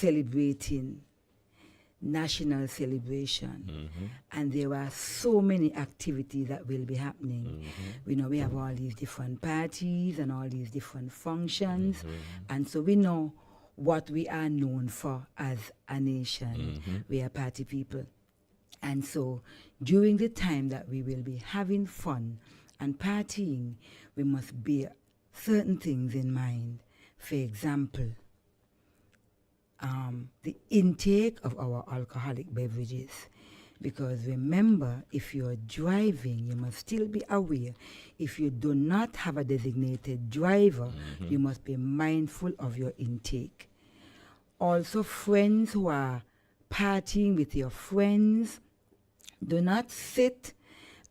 celebrating national celebration, and there are so many activities that will be happening. We know we have all these different parties and all these different functions, and so we know what we are known for as a nation. We are party people, and so during the time that we will be having fun and partying, we must bear certain things in mind. For example, the intake of our alcoholic beverages. Because remember, if you're driving, you must still be aware. If you do not have a designated driver, you must be mindful of your intake. Also, friends who are partying with your friends, do not sit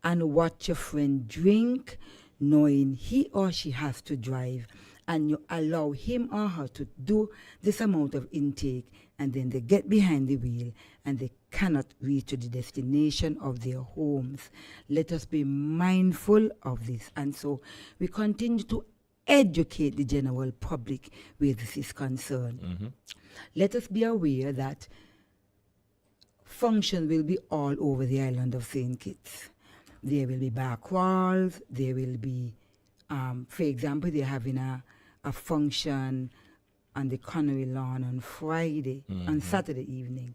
and watch your friend drink, knowing he or she has to drive, and you allow him or her to do this amount of intake, and then they get behind the wheel and they cannot reach to the destination of their homes. Let us be mindful of this, and so we continue to educate the general public where this is concerned. Let us be aware that function will be all over the island of St. Kitts. There will be back walls, there will be, for example, they're having a function on the Connery lawn on Friday, on Saturday evening.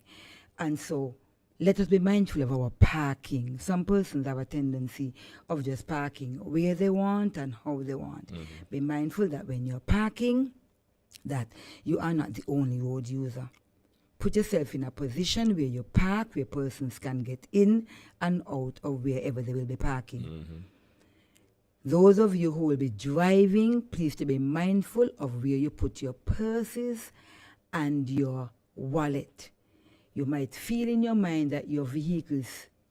And so let us be mindful of our parking. Some persons have a tendency of just parking where they want and how they want. Be mindful that when you're parking, that you are not the only road user. Put yourself in a position where you park, where persons can get in and out of wherever they will be parking. Those of you who will be driving, please to be mindful of where you put your purses and your wallet. You might feel in your mind that your vehicle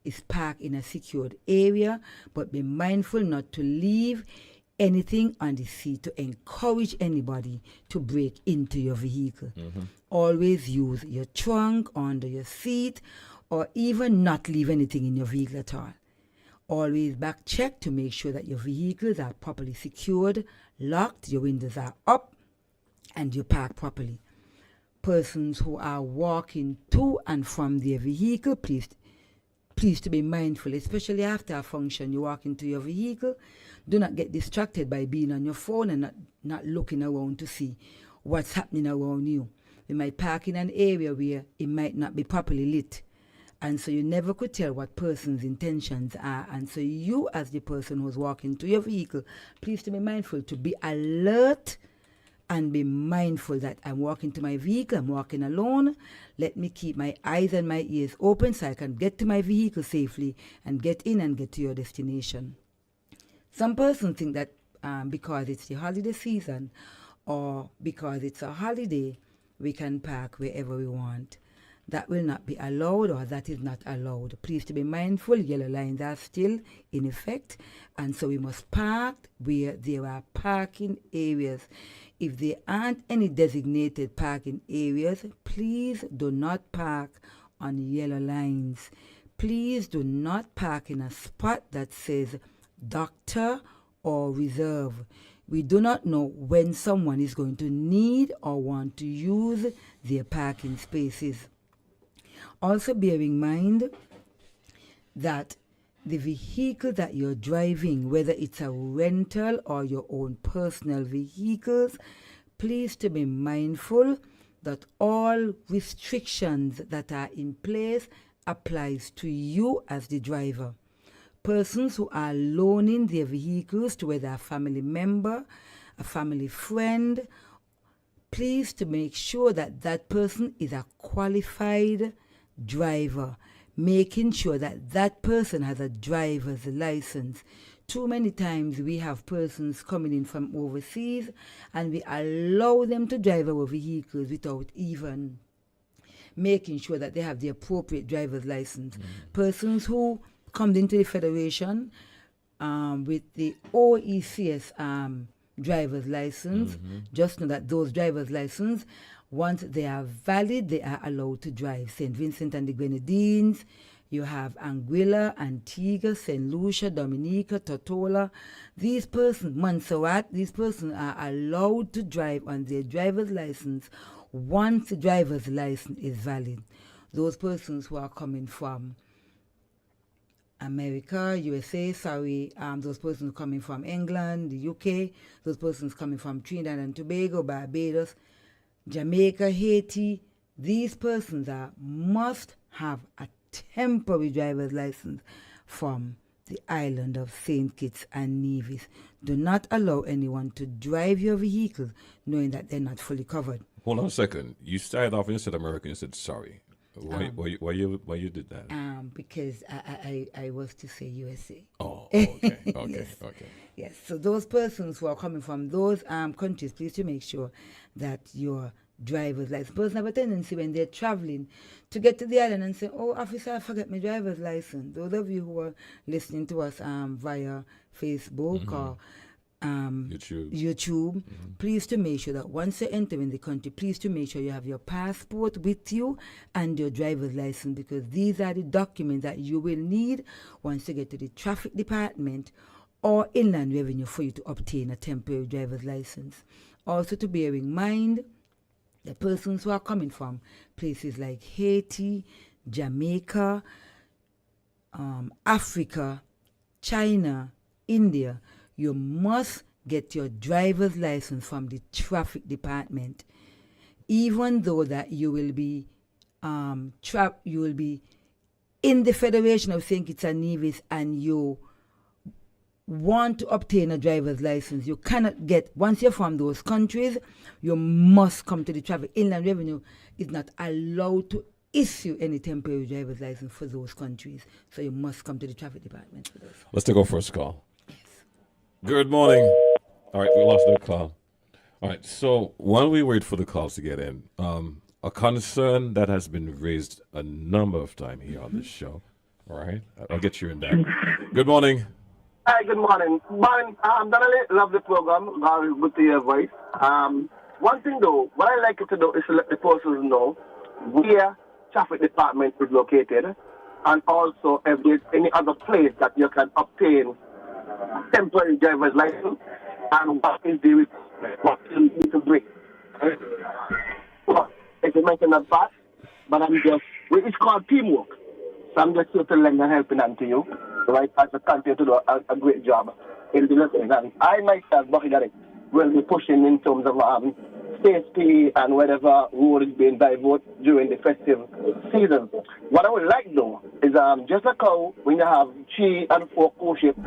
is parked in a secured area, but be mindful not to leave anything on the seat to encourage anybody to break into your vehicle. Always use your trunk under your seat, or even not leave anything in your vehicle at all. Always back check to make sure that your vehicles are properly secured, locked, your windows are up, and you park properly. Persons who are walking to and from their vehicle, please to be mindful, especially after a function. You walk into your vehicle, do not get distracted by being on your phone and not looking around to see what's happening around you. You might park in an area where it might not be properly lit, and so you never could tell what person's intentions are. And so you, as the person who's walking to your vehicle, please to be mindful, to be alert and be mindful that I'm walking to my vehicle, I'm walking alone. Let me keep my eyes and my ears open so I can get to my vehicle safely and get in and get to your destination. Some persons think that because it's the holiday season or because it's a holiday, we can park wherever we want. That will not be allowed, or that is not allowed. Please to be mindful, yellow lines are still in effect, and so we must park where there are parking areas. If there aren't any designated parking areas, please do not park on yellow lines. Please do not park in a spot that says doctor or reserve. We do not know when someone is going to need or want to use their parking spaces. Also bear in mind that the vehicle that you're driving, whether it's a rental or your own personal vehicles, please to be mindful that all restrictions that are in place applies to you as the driver. Persons who are loaning their vehicles to whether a family member, a family friend, please to make sure that that person is a qualified driver, making sure that that person has a driver's license. Too many times we have persons coming in from overseas and we allow them to drive our vehicles without even making sure that they have the appropriate driver's license. Persons who come into the Federation with the OECS driver's license, just know that those driver's license, once they are valid, they are allowed to drive. St. Vincent and the Grenadines, you have Anguilla, Antigua, St. Lucia, Dominica, Tortola. These persons, Montserrat, these persons are allowed to drive on their driver's license once the driver's license is valid, those persons who are coming from America, USA, those persons coming from England, the UK, those persons coming from Trinidad and Tobago, Barbados, Jamaica, Haiti, these persons must have a temporary driver's license from the island of St. Kitts and Nevis. Do not allow anyone to drive your vehicles knowing that they're not fully covered. Hold on a second. You started off and you said American. You said sorry. Why you did that? Because I was to say USA. Oh, okay, okay, Yes. okay. Yes, so those persons who are coming from those countries, please to make sure that your driver's license. Persons have a tendency when they're traveling to get to the island and say, "Oh, officer, I forgot my driver's license." Those of you who are listening to us via Facebook or YouTube, please to make sure that once you enter in the country, please to make sure you have your passport with you and your driver's license, because these are the documents that you will need once you get to the traffic department or inland revenue for you to obtain a temporary driver's license. Also to bear in mind, the persons who are coming from places like Haiti, Jamaica, Africa, China, India, you must get your driver's license from the traffic department, even though that you will be in the Federation of St. Kitts and Nevis and you want to obtain a driver's license. You cannot get, once you're from those countries, you must come to the traffic. Inland Revenue is not allowed to issue any temporary driver's license for those countries. So you must come to the traffic department for those. Let's take our first call. Yes. Good morning. All right, we lost that call. All right, so while we wait for the calls to get in, a concern that has been raised a number of times here on this show. All right, I'll get you in that. Good morning. Hi, good morning. Donnelly, love the program. Good to hear your voice. One thing though, what I like you to do is to let the persons know where traffic department is located, and also if there's any other place that you can obtain temporary driver's license, and what is the requirement, what you need to bring. Well, if you mention that part, but it's called teamwork. So I'm just here to lend a helping hand to you, right, as a continue to do a great job in the listening. And I myself, Bucky Garrett, will be pushing in terms of safety and whatever rule is being diverted during the festive season. What I would like, though, is just like how when you have 3 and 4 cruise ships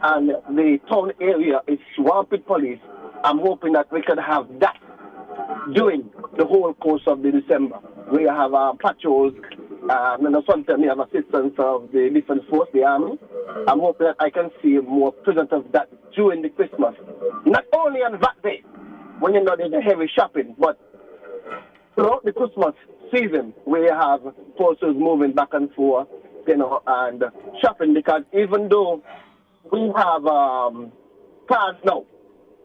and the town area is swamped with police, I'm hoping that we could have that during the whole course of the December, where you have patrols, and sometimes you have assistance of the defense force, the army. I'm hoping that I can see more presence of that during the Christmas. Not only on that day, when you know there's a heavy shopping, but throughout the Christmas season, where you have forces moving back and forth, and shopping, because even though we have cards now,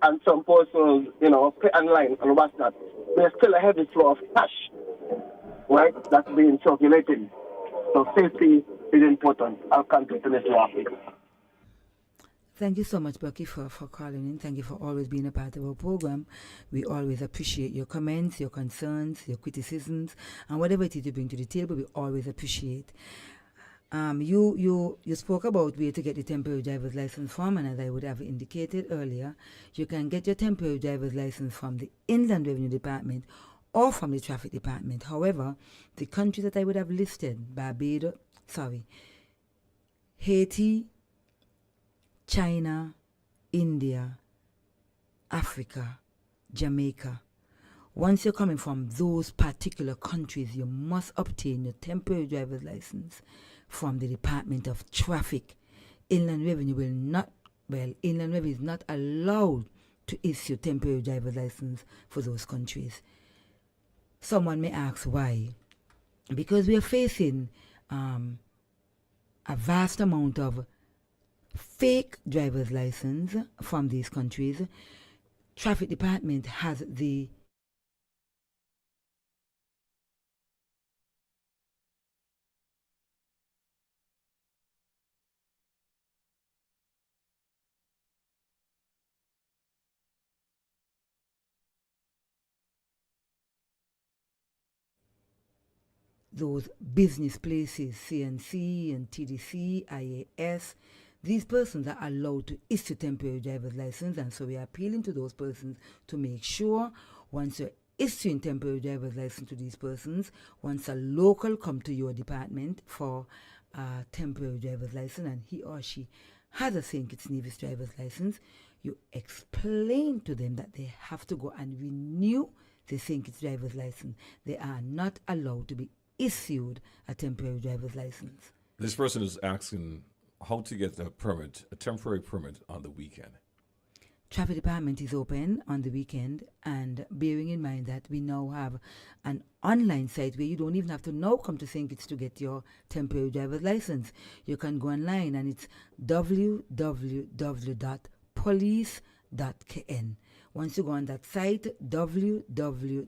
and some persons, pay online and what's not, there's still a heavy flow of cash, right, that's being circulated. So safety is important. I'll continue to this topic. Thank you so much, Bucky, for calling in. Thank you for always being a part of our program. We always appreciate your comments, your concerns, your criticisms, and whatever it is you bring to the table, we always appreciate. You spoke about where to get the temporary driver's license from, and as I would have indicated earlier, you can get your temporary driver's license from the Inland Revenue Department or from the Traffic Department. However, the countries that I would have listed, Haiti, China, India, Africa, Jamaica. Once you're coming from those particular countries, you must obtain your temporary driver's license from the Department of Traffic. Inland Revenue Inland Revenue is not allowed to issue temporary driver's license for those countries. Someone may ask why. Because we are facing a vast amount of fake driver's license from these countries. Traffic Department has the those business places, CNC and TDC, IAS, these persons are allowed to issue temporary driver's license, and so we are appealing to those persons to make sure once you're issuing temporary driver's license to these persons, once a local come to your department for a temporary driver's license and he or she has a St. Kitts Nevis driver's license, you explain to them that they have to go and renew the St. Kitts driver's license. They are not allowed to be issued a temporary driver's license. This person is asking how to get a temporary permit on the weekend. Traffic department is open on the weekend, and bearing in mind that we now have an online site where you don't even have to now come to St. Kitts to get your temporary driver's license. You can go online and it's www.police.kn. Once you go on that site, www.police.kn,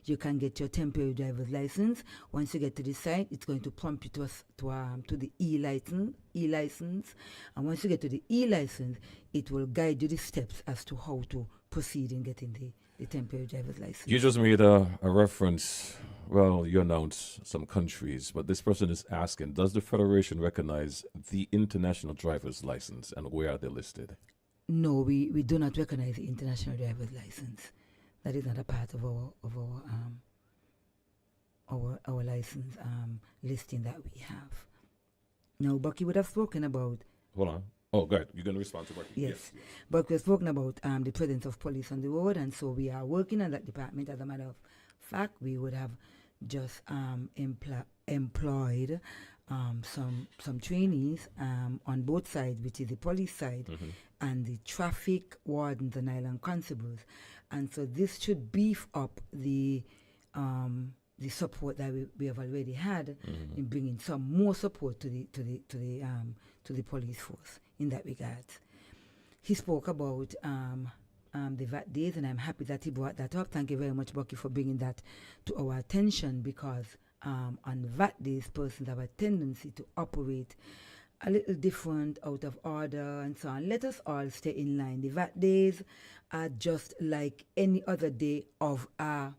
you can get your temporary driver's license. Once you get to the site, it's going to prompt you to the e-license. And once you get to the e-license, it will guide you the steps as to how to proceed in getting the temporary driver's license. You just made a reference, well, you announced some countries, but this person is asking, does the Federation recognize the international driver's license and where are they listed? No, we do not recognize the international driver's license. That is not a part of our license listing that we have. Now, Bucky would have spoken about. Hold on. Oh, good. You're going to respond to Bucky? Yes. Bucky has spoken about the presence of police on the road, and so we are working on that department. As a matter of fact, we would have just employed some trainees on both sides, which is the police side and the traffic wardens and island constables. And so this should beef up the support that we have already had in bringing some more support to the police force in that regard. He spoke about the VAT days, and I'm happy that he brought that up. Thank you very much, Bucky, for bringing that to our attention, because on VAT days, persons have a tendency to operate a little different, out of order, and so on. Let us all stay in line. The VAT days are just like any other day of a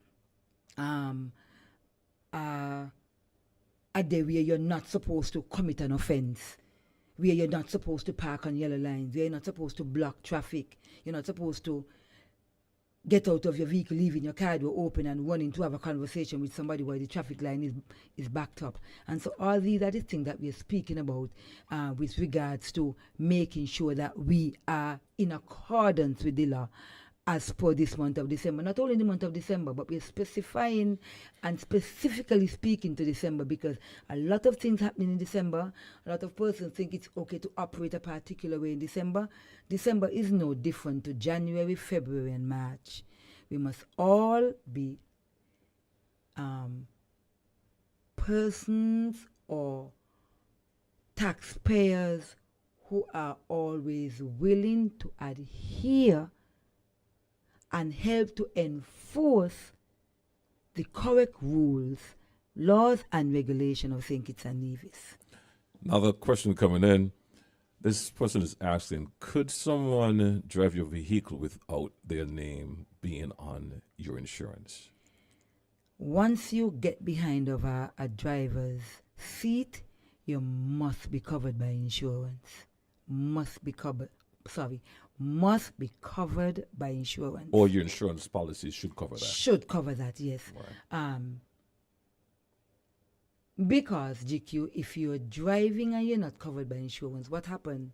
day where you're not supposed to commit an offense, where you're not supposed to park on yellow lines, where you're not supposed to block traffic, you're not supposed to get out of your vehicle, leaving your car door open and running to have a conversation with somebody while the traffic line is backed up. And so all these are the things that we're speaking about with regards to making sure that we are in accordance with the law as per this month of December. Not only the month of December, but we're specifying and specifically speaking to December, because a lot of things happening in December. A lot of persons think it's okay to operate a particular way in December. December is no different to January, February, and March. We must all be persons or taxpayers who are always willing to adhere and help to enforce the correct rules, laws, and regulation of St. Kitts and Nevis. Another question coming in. This person is asking, could someone drive your vehicle without their name being on your insurance? Once you get behind of a driver's seat, you must be covered by insurance. Must be covered by insurance. Or your insurance policy should cover that. Should cover that, yes. Right. Because, GQ, if you're driving and you're not covered by insurance, what happens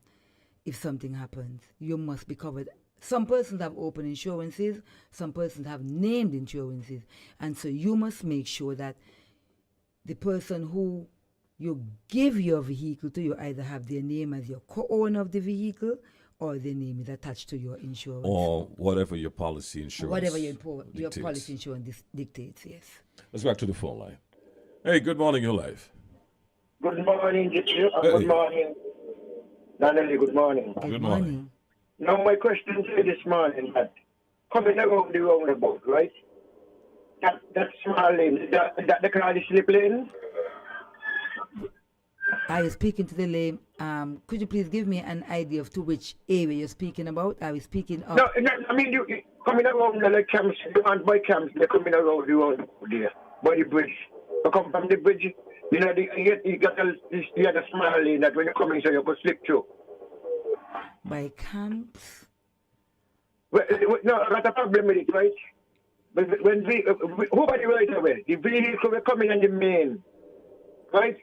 if something happens? You must be covered. Some persons have open insurances, some persons have named insurances, and so you must make sure that the person who you give your vehicle to, you either have their name as your co-owner of the vehicle, or their name is attached to your insurance. Or whatever your policy insurance Whatever your dictates. policy insurance dictates, yes. Let's go back to the phone line. Hey, good morning, your life. Good morning, Jitsu. Hey. Good morning, Donnelly. Good morning. Good morning. Now, my question to you this morning that coming around the roundabout, right? That small lane, is that they call the slip lane? Are you speaking to the lane? Could you please give me an idea of to which area you're speaking about? Are we speaking of... No, I mean, coming around the camps, and by camps, they're coming around the road there, by the bridge. You come from the bridge, you know, you got the other small lane that when you come in, so you could slip through. By camps. No, I got a problem with it, right? But when who by the right away? The vehicle were coming on the main, right?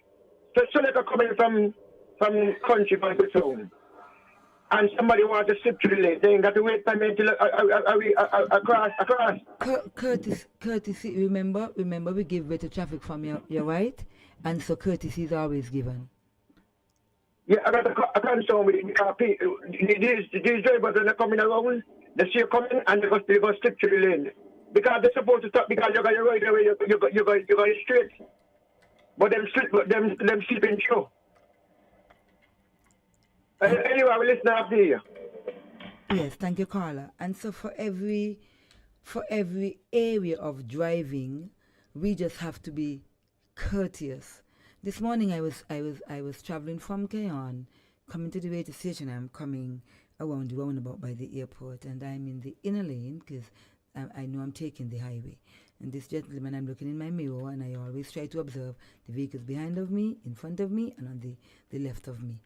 So they are coming from country, from the town. And somebody wants to slip through the lane, they ain't got to wait for me until across. Courtesy, remember we give way to traffic from your right, and so courtesy is always given. Yeah, I got a concern with it because these drivers, when they're coming around, they see you coming and they go slip through the lane. Because they're supposed to stop because you got your right away, you go straight. But them slipping through. Anyway, I will listen after you. Yes, thank you, Carla. And so for every area of driving, we just have to be courteous. This morning I was traveling from Keon, coming to the radio station. I'm coming around the roundabout by the airport, and I'm in the inner lane because I know I'm taking the highway. And this gentleman, I'm looking in my mirror, and I always try to observe the vehicles behind of me, in front of me, and on the left of me.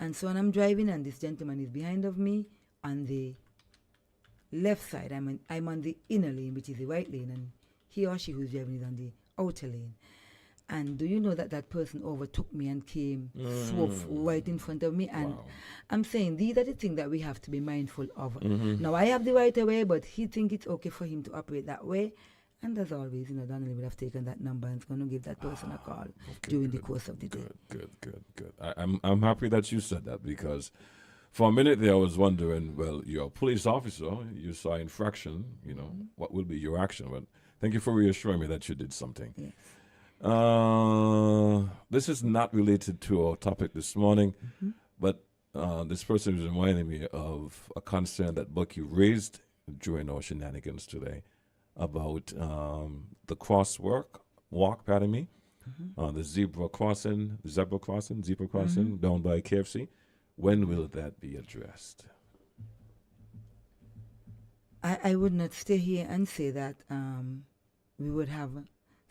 And so when I'm driving, and this gentleman is behind of me on the left side, I'm on the inner lane, which is the right lane, and he or she who's driving is on the outer lane. And do you know that person overtook me and came swoof right in front of me? And wow. I'm saying these are the things that we have to be mindful of. Mm-hmm. Now I have the right of way, but he thinks it's okay for him to operate that way. And as always, Donnelly would have taken that number and is going to give that person a call during the course of the day. Good. I'm happy that you said that, because for a minute there I was wondering, well, you're a police officer, you saw infraction, what will be your action? But thank you for reassuring me that you did something. Yes. This is not related to our topic this morning, but this person is reminding me of a concern that Bucky raised during our shenanigans today about the walk, pardon me, the zebra crossing down by KFC. When will that be addressed? I would not stay here and say that we would have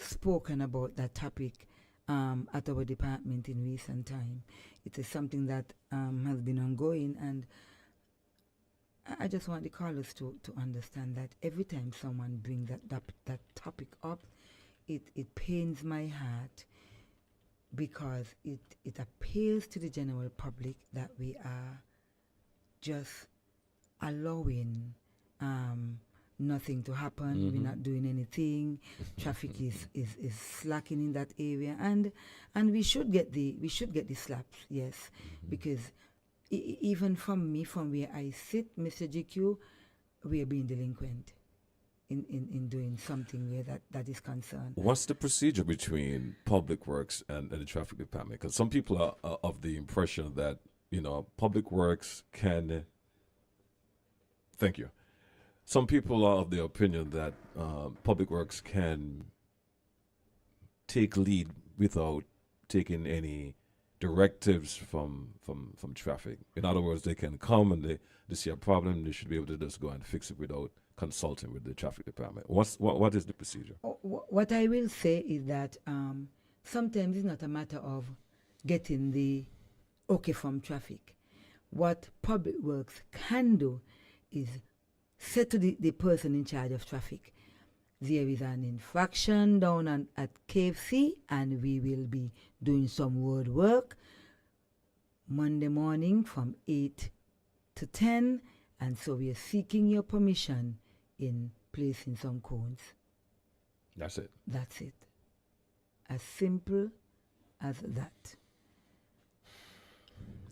spoken about that topic at our department in recent time. It is something that has been ongoing, and I just want the callers to understand that every time someone brings that topic up, it pains my heart, because it appears to the general public that we are just allowing nothing to happen. We're not doing anything. Traffic is slacking in that area, and we should get the slaps, yes, because even from where I sit, Mr. GQ, we are being delinquent in doing something where that is concerned. What's the procedure between Public Works and the Traffic Department? Because some people are of the impression that Public Works can. Thank you. Some people are of the opinion that Public Works can take lead without taking any directives from traffic. In other words, they can come and they see a problem, they should be able to just go and fix it without consulting with the traffic department. What is the procedure? What I will say is that sometimes it's not a matter of getting the okay from traffic. What Public Works can do is say to the person in charge of traffic, there is an infraction down at KFC, and we will be doing some road work Monday morning from 8 to 10, and so we are seeking your permission in placing some cones. That's it. That's it. As simple as that.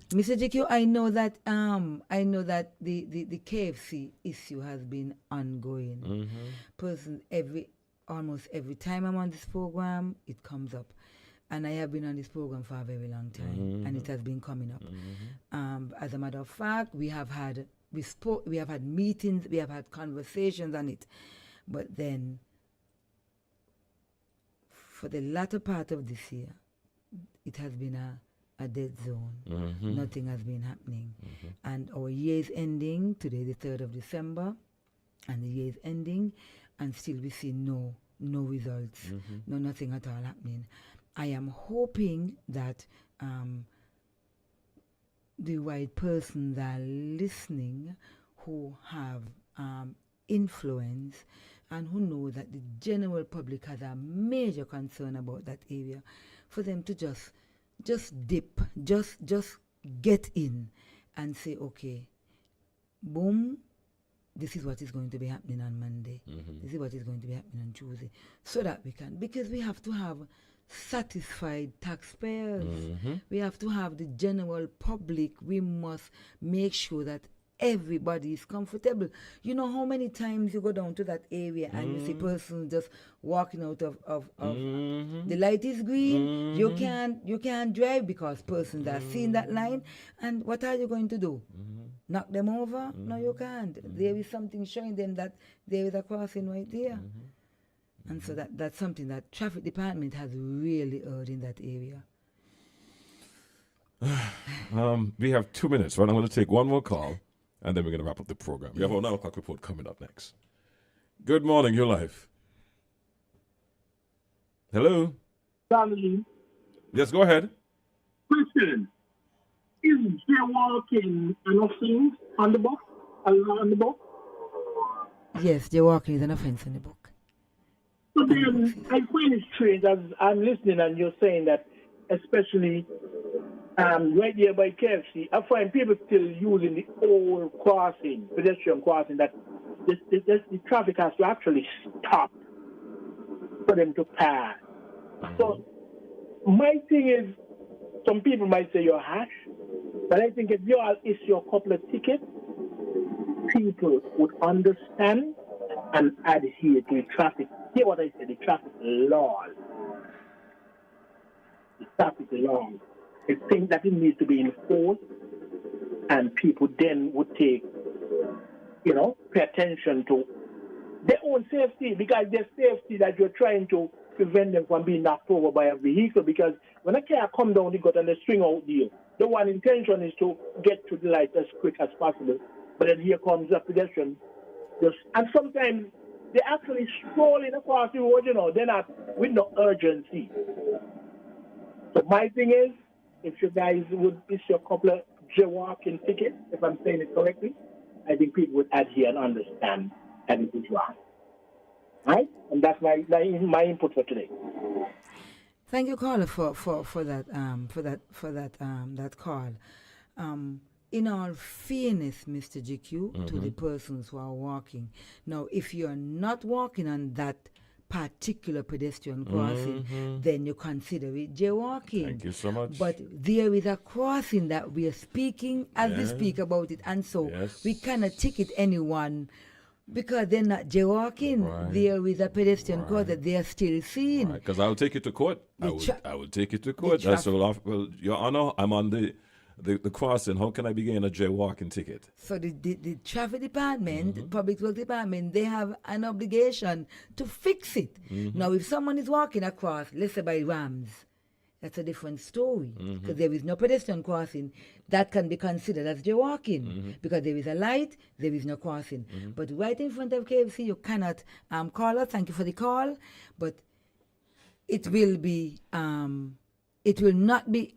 Mr. GQ, I know that the KFC issue has been ongoing. Almost every time I'm on this program, it comes up, and I have been on this program for a very long time, and it has been coming up. As a matter of fact, we have had meetings, we have had conversations on it, but then for the latter part of this year, it has been a dead zone. Nothing has been happening. And our year is ending today, the 3rd of December. and the year is ending, and still we see no results, no nothing at all happening. I am hoping that the white persons are listening who have influence and who know that the general public has a major concern about that area, for them to just dip, just get in and say, okay, boom, this is what is going to be happening on Monday. This is what is going to be happening on Tuesday. So that we can, because we have to have satisfied taxpayers. We have to have the general public. We must make sure that everybody is comfortable. You know how many times you go down to that area and you see persons just walking out of the light is green. You can't drive because persons are seeing that line. And what are you going to do? Knock them over? No, you can't. There is something showing them that there is a crossing right there. And so that's something that traffic department has really heard in that area. We have 2 minutes, right? I'm going to take one more call, and then we're going to wrap up the program. We have our 9 o'clock report coming up next. Good morning, your life. Hello? Family. Yes, go ahead. Question. Is jaywalking an offense on the book? On the book? Yes, jaywalking is an offense in the book. So then I find it strange as I'm listening and you're saying that, especially right here by KFC, I find people still using the old crossing, pedestrian crossing, that the traffic has to actually stop for them to pass. So my thing is, some people might say you're harsh, but I think if you all issue a couple of tickets, people would understand and adhere to the traffic. Hear what I said, the traffic laws. The traffic laws. I think that it needs to be enforced, and people then would take, pay attention to their own safety, because their safety that you're trying to prevent them from being knocked over by a vehicle. Because when a car come down the gut and they string out there, the one intention is to get to the light as quick as possible. But then here comes a pedestrian, and sometimes they actually strolling across the road, they're not with no urgency. So my thing is, if you guys would issue a couple of jaywalking tickets, if I'm saying it correctly, I think people would adhere and understand that it is wrong. Right? And that's my input for today. Thank you, caller, for that call. In all fairness, Mr. GQ, to the persons who are walking. Now, if you're not walking on that particular pedestrian crossing, then you consider it jaywalking. Thank you so much. But there is a crossing that we are speaking as we speak about it, and so we cannot ticket anyone because they're not jaywalking. Right. There is a pedestrian cross that they are still seeing. Because I'll take you to court. I would take you to court. That's well, Your Honor, I'm on the crossing. How can I be getting a jaywalking ticket? So the traffic department, the public works department, they have an obligation to fix it. Now, if someone is walking across, let's say by Rams, that's a different story, because there is no pedestrian crossing. That can be considered as jaywalking, because there is a light, there is no crossing. But right in front of KFC, you cannot call us. Thank you for the call, but it will be it will not be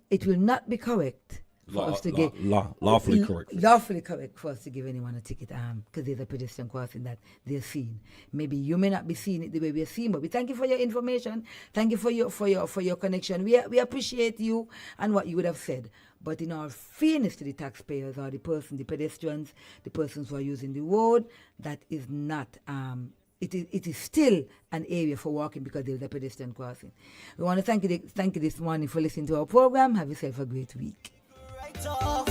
correct for us to give lawfully correct. Lawfully correct for us to give anyone a ticket because there's a pedestrian crossing that they're seeing. Maybe you may not be seeing it the way we're seeing, but we thank you for your information. Thank you for your connection. We appreciate you and what you would have said. But in all fairness to the taxpayers or the pedestrians, the persons who are using the road, that is not it is still an area for walking because there is a pedestrian crossing. We want to thank you this morning for listening to our program. Have yourself a great week. Right off.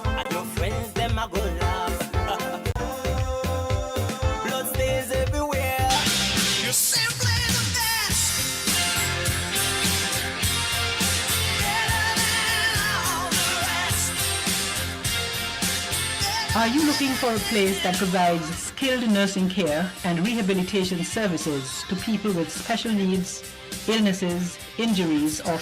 And your friends, them a go laugh. Blood stains everywhere. You're simply the best. Better than all the rest. Are you looking for a place that provides skilled nursing care and rehabilitation services to people with special needs, illnesses, injuries, or